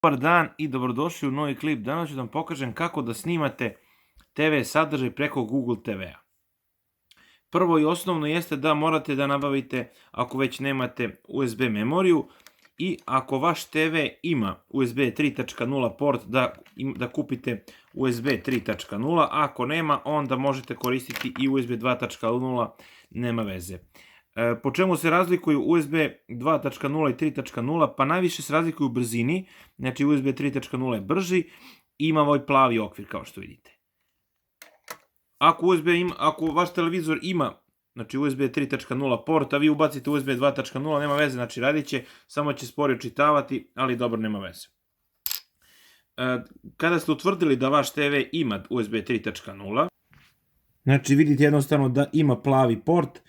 Dobar dan i dobrodošli u novi klip. Danas ću da vam pokažem kako da snimate TV sadržaj preko Google TV-a. Prvo i osnovno jeste da morate da nabavite, ako već nemate USB memoriju, i ako vaš TV ima USB 3.0 port, da kupite USB 3.0, a ako nema, onda možete koristiti i USB 2.0, nema veze. Po čemu se razlikuju USB 2.0 i 3.0? Pa najviše se razlikuju u brzini, znači USB 3.0 je brži i ima ovaj plavi okvir kao što vidite. Ako vaš televizor ima znači USB 3.0 port, a vi ubacite USB 2.0, nema veze, znači radit će, samo će sporije čitavati, ali dobro, nema veze. Kada ste utvrdili da vaš TV ima USB 3.0, znači vidite jednostavno da ima plavi port,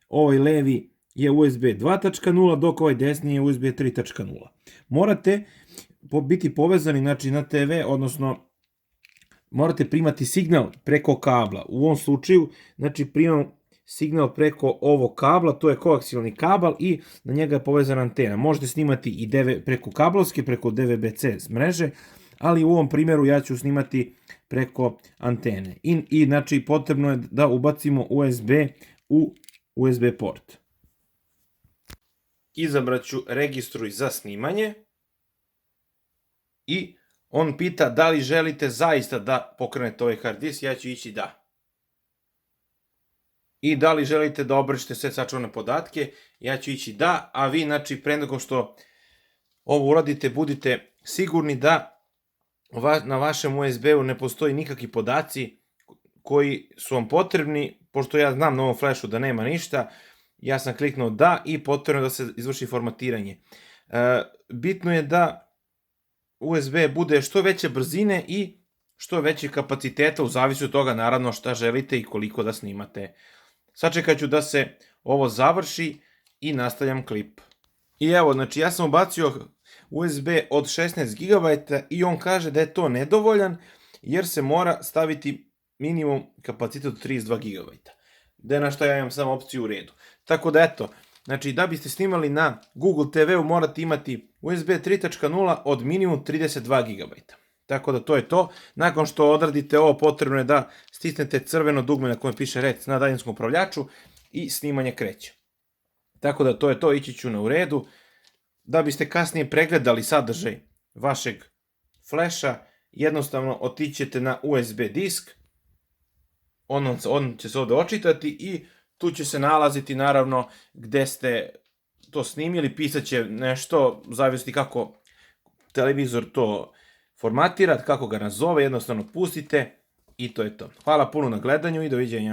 ovaj levi je USB 2.0, dok ovaj desni je USB 3.0. Morate biti povezani znači, na TV, odnosno morate primati signal preko kabla. U ovom slučaju znači, primam signal preko ovog kabla, to je koaksijalni kabel i na njega je povezana antena. Možete snimati i preko kablovske, preko DVB-C mreže, ali u ovom primjeru ja ću snimati preko antene. I znači potrebno je da ubacimo USB u USB port. Izabrat ću registruj za snimanje i on pita da li želite zaista da pokrenete ovaj hard disk, ja ću ići da. I da li želite da obrišete sve sačuvane podatke, ja ću ići da, a vi znači pre nego što ovo uradite budite sigurni da na vašem USB-u ne postoji nikakvi podaci koji su vam potrebni, pošto ja znam na ovom flashu da nema ništa, ja sam kliknuo da i potrebno da se izvrši formatiranje. Bitno je da USB bude što veće brzine i što veće kapaciteta, u zavisnosti od toga naravno šta želite i koliko da snimate. Sačekat ću da se ovo završi i nastavljam klip. I evo, znači ja sam ubacio USB od 16 GB i on kaže da je to nedovoljan jer se mora staviti minimum kapacitet od 32 GB. Da na što ja imam samo opciju u redu. Tako da eto, znači da biste snimali na Google TV-u morate imati USB 3.0 od minimum 32 GB. Tako da to je to. Nakon što odradite ovo potrebno je da stisnete crveno dugme na kojem piše rec na daljinskom upravljaču i snimanje kreće. Tako da to je to, ići ću na u redu. Da biste kasnije pregledali sadržaj vašeg flasha, jednostavno otićete na USB disk, on će se ovde očitati i tu će se nalaziti naravno gde ste to snimili, pisat će nešto, zavisno kako televizor to formatira, kako ga nazove, jednostavno pustite i to je to. Hvala puno na gledanju i doviđenja.